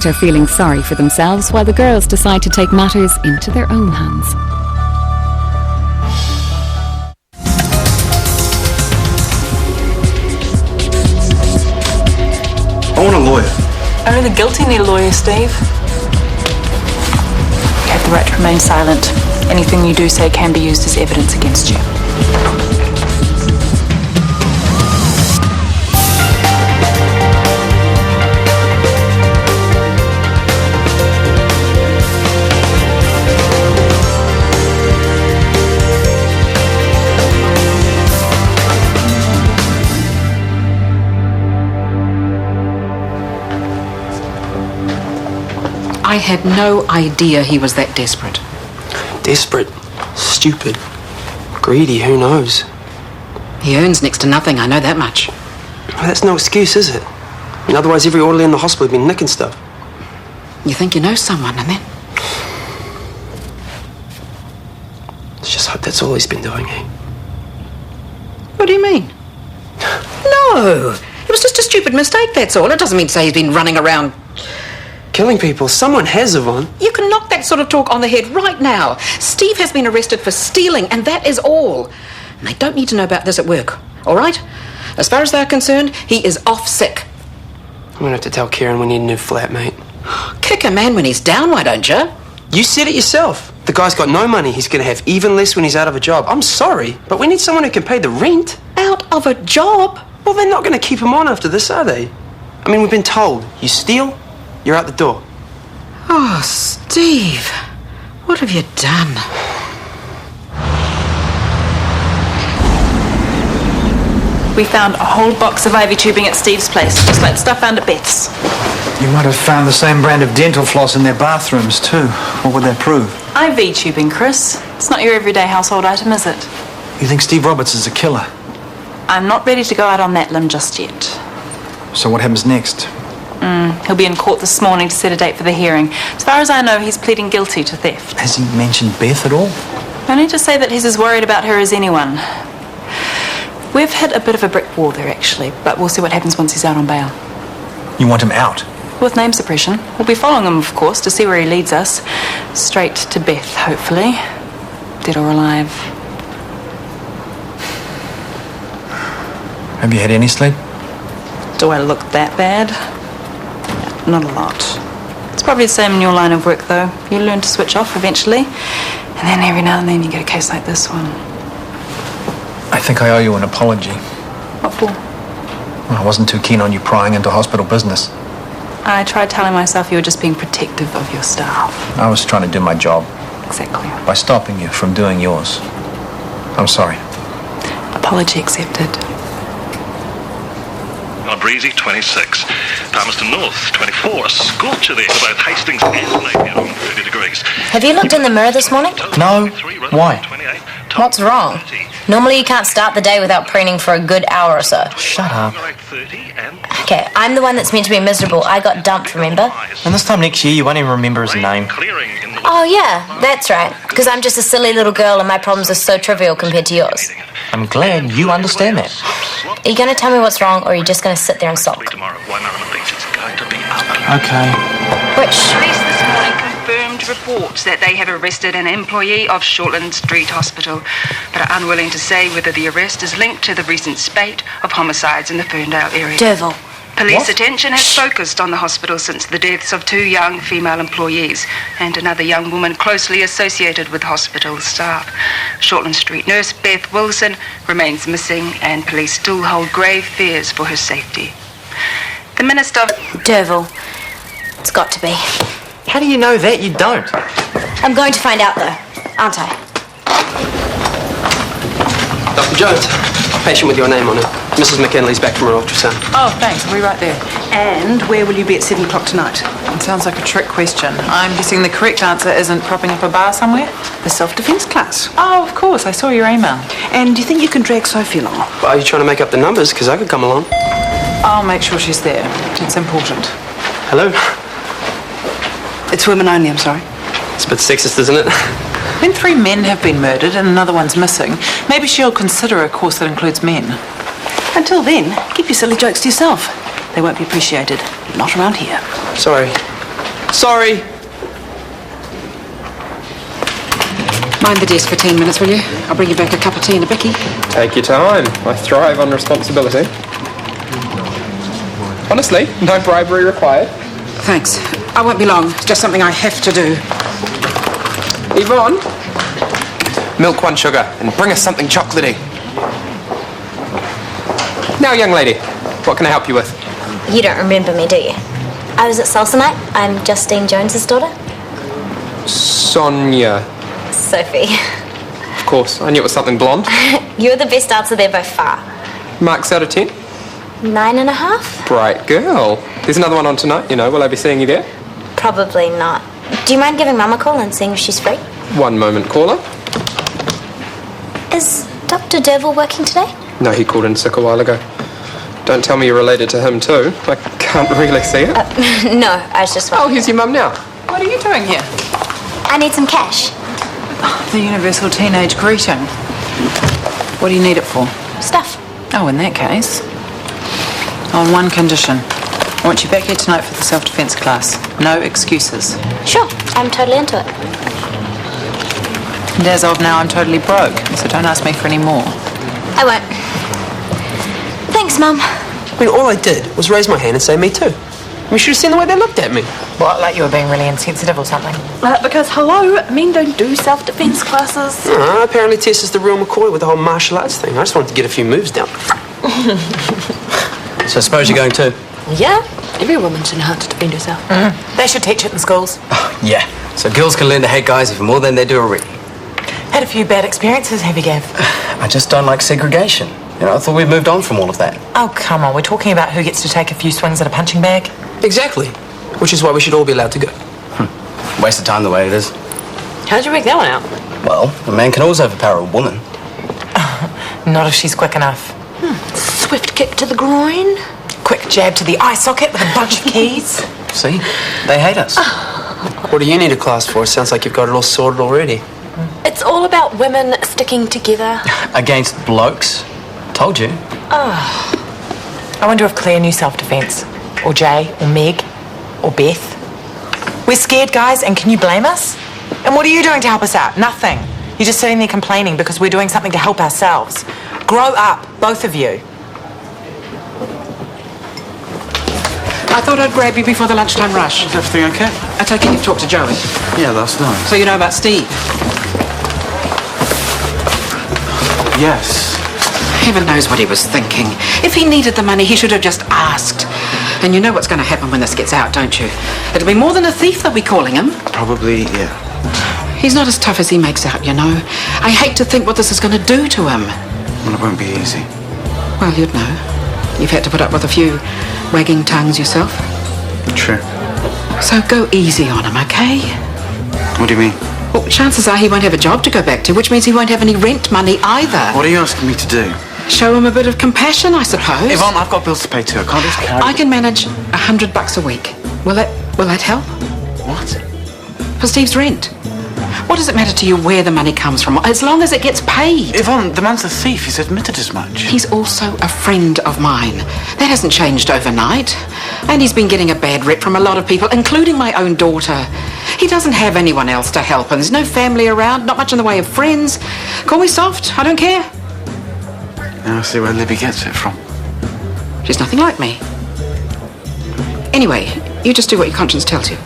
are feeling sorry for themselves while the girls decide to take matters into their own hands. I want a lawyer. Only the guilty need a lawyer, Steve. You have the right to remain silent. Anything you do say can be used as evidence against you. I had no idea he was that desperate. Desperate, stupid, greedy, who knows? He earns next to nothing, I know that much. Well, that's no excuse, is it? I mean, otherwise every orderly in the hospital would be nicking stuff. You think you know someone, and then... Let's just hope that's all he's been doing, eh? What do you mean? No! It was just a stupid mistake, that's all. It doesn't mean to say he's been running around... killing people. Someone has, Yvonne. You can knock that sort of talk on the head right now. Steve has been arrested for stealing, and that is all. And they don't need to know about this at work, all right? As far as they're concerned, he is off sick. I'm gonna have to tell Kieran we need a new flatmate. Kick a man when he's down, why don't you? You said it yourself. The guy's got no money. He's gonna have even less when he's out of a job. I'm sorry, but we need someone who can pay the rent. Out of a job? Well, they're not gonna keep him on after this, are they? I mean, we've been told, you steal, you're out the door. Oh, Steve, what have you done? We found a whole box of IV tubing at Steve's place, just like the stuff found at Beth's. You might have found the same brand of dental floss in their bathrooms, too. What would that prove? IV tubing, Chris. It's not your everyday household item, is it? You think Steve Roberts is a killer? I'm not ready to go out on that limb just yet. So what happens next? He'll be in court this morning to set a date for the hearing. As far as I know, he's pleading guilty to theft. Has he mentioned Beth at all? Only to say that he's as worried about her as anyone. We've hit a bit of a brick wall there, actually, but we'll see what happens once he's out on bail. You want him out? With name suppression. We'll be following him, of course, to see where he leads us. Straight to Beth, hopefully. Dead or alive. Have you had any sleep? Do I look that bad? Not a lot. It's probably the same in your line of work, though. You learn to switch off eventually, and then every now and then you get a case like this one. I think I owe you an apology. What for? Well, I wasn't too keen on you prying into hospital business. I tried telling myself you were just being protective of your staff. I was trying to do my job. Exactly. By stopping you from doing yours. I'm sorry. Apology accepted. On a breezy 26. Palmerston North 24. A scorcher there for both Hastings and Napier on 30 degrees. Have you looked in the mirror this morning? No. Why? What's wrong? Normally you can't start the day without preening for a good hour or so. Shut up. Okay, I'm the one that's meant to be miserable. I got dumped, remember? And this time next year you won't even remember his name. Oh yeah, that's right. Because I'm just a silly little girl and my problems are so trivial compared to yours. I'm glad you understand that. Are you going to tell me what's wrong, or are you just going to sit there and sulk? Okay. Which? Police this morning confirmed reports that they have arrested an employee of Shortland Street Hospital, but are unwilling to say whether the arrest is linked to the recent spate of homicides in the Ferndale area. Derville. Police attention has focused on the hospital since the deaths of 2 young female employees and another young woman closely associated with hospital staff. Shortland Street nurse Beth Wilson remains missing, and police still hold grave fears for her safety. The Minister... Derville. It's got to be. How do you know that? You don't. I'm going to find out, though, aren't I? Dr. Jones, patient with your name on it. Mrs. McKinley's back from her ultrasound. Oh, thanks. I'll be right there. And where will you be at 7 o'clock tonight? It sounds like a trick question. I'm guessing the correct answer isn't propping up a bar somewhere? The self-defense class. Oh, of course. I saw your email. And do you think you can drag Sophie along? Well, are you trying to make up the numbers? Because I could come along. I'll make sure she's there. It's important. Hello? It's women only, I'm sorry. It's a bit sexist, isn't it? When 3 men have been murdered and another one's missing, maybe she'll consider a course that includes men. Until then, keep your silly jokes to yourself. They won't be appreciated. Not around here. Sorry. Sorry. Mind the desk for 10 minutes, will you? I'll bring you back a cup of tea and a bicky. Take your time. I thrive on responsibility. Honestly, no bribery required. Thanks. I won't be long. It's just something I have to do. Yvonne, milk 1 sugar and bring us something chocolatey. Now, young lady, what can I help you with? You don't remember me, do you? I was at salsa night. I'm Justine Jones's daughter. Sonia. Sophie. Of course, I knew it was something blonde. You're the best dancer there by far. Marks out of 10? 9.5? Bright girl. There's another one on tonight, you know. Will I be seeing you there? Probably not. Do you mind giving Mum a call and seeing if she's free? One moment, caller. Is Dr. Devil working today? No, he called in sick a while ago. Don't tell me you're related to him too. I can't really see it. No, I was just... Oh, here's your mum now. What are you doing here? I need some cash. The universal teenage greeting. What do you need it for? Stuff. Oh, in that case. On one condition. I want you back here tonight for the self-defense class. No excuses. Sure, I'm totally into it. And as of now, I'm totally broke, so don't ask me for any more. I won't. Thanks, Mum. I mean, all I did was raise my hand and say me too. You should have seen the way they looked at me. What, like you were being really insensitive or something? Because, hello, men don't do self-defense classes. Apparently Tess is the real McCoy with the whole martial arts thing. I just wanted to get a few moves down. So I suppose you're going too? Yeah, every woman should know how to defend herself. They should teach it in schools. Yeah. So girls can learn to hate guys even more than they do already. Had a few bad experiences, have you, Gav? I just don't like segregation. You know, I thought we'd moved on from all of that. Oh, come on. We're talking about who gets to take a few swings at a punching bag. Exactly. Which is why we should all be allowed to go. Waste of time the way it is. How'd you work that one out? Well, a man can always overpower a woman. Not if she's quick enough. Swift kick to the groin. Quick jab to the eye socket with a bunch of keys. See? They hate us. What do you need a class for? Sounds like you've got it all sorted already. It's all about women sticking together. Against blokes. Told you. I wonder if Claire knew self-defense. Or Jay, or Meg, or Beth. We're scared, guys, and can you blame us? And what are you doing to help us out? Nothing. You're just sitting there complaining because we're doing something to help ourselves. Grow up, both of you. I thought I'd grab you before the lunchtime rush. Is everything okay? I take it you've talked to Joey. Yeah, last night. So you know about Steve? Yes. Heaven knows what he was thinking. If he needed the money, he should have just asked. And you know what's going to happen when this gets out, don't you? It'll be more than a thief they'll be calling him. Probably, yeah. He's not as tough as he makes out, you know. I hate to think what this is going to do to him. Well, it won't be easy. Well, you'd know. You've had to put up with a few wagging tongues yourself. True. So go easy on him, okay? What do you mean? Well, chances are he won't have a job to go back to, which means he won't have any rent money either. What are you asking me to do? Show him a bit of compassion, I suppose. Yvonne, I've got bills to pay too. I can't just carry... I can manage $100 a week. Will that help? What? For Steve's rent. What does it matter to you where the money comes from, as long as it gets paid? Yvonne, the man's a thief. He's admitted as much. He's also a friend of mine. That hasn't changed overnight. And he's been getting a bad rep from a lot of people, including my own daughter. He doesn't have anyone else to help him. There's no family around, not much in the way of friends. Call me soft, I don't care. Now I see where Libby gets it from. She's nothing like me. Anyway, you just do what your conscience tells you.